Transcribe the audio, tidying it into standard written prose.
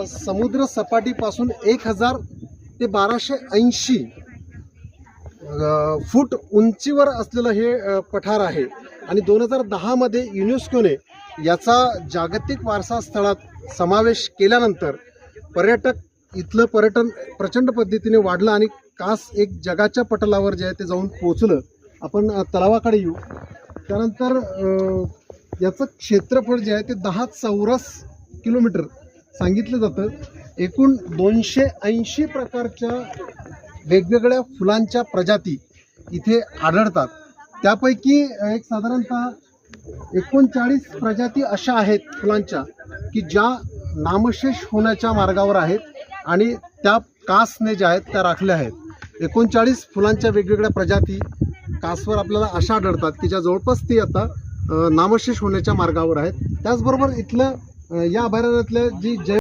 समुद्र सपाटीपासून 1000 ते 1280 फूट उंचीवर असलेलं हे पठार आहे आणि 2010 मध्ये युनेस्कोने याचा जागतिक वारसा स्थळात समावेश केल्यानंतर इथलं पर्यटन प्रचंड पद्धतीने वाढलं आणि कास एक जगाच्या पटलावर जे आहे ते जाऊन पोहोचलं। आपण तलावाकडे येऊ। त्यानंतर याचं क्षेत्रफळ जे आहे ते 10 चौरस किलोमीटर सांगितलं जातं। एकूण 280 प्रकारच्या वेगवेगळ्या फुलांच्या प्रजाती इथे आढळतात। त्यापैकी एक साधारणतः 39 प्रजाती अशा आहेत फुलांच्या की ज्या नामशेष होण्याच्या मार्गावर आहेत आणि त्या कासने ज्या आहेत त्या राखल्या आहेत। 39 फुलांच्या वेगवेगळ्या प्रजाती कासवर आपल्याला अशा आढळतात की ज्या जवळपास ती आता नामशेष होण्याच्या मार्गावर आहेत। त्याचबरोबर इथलं या अभयारण्यातल्या जी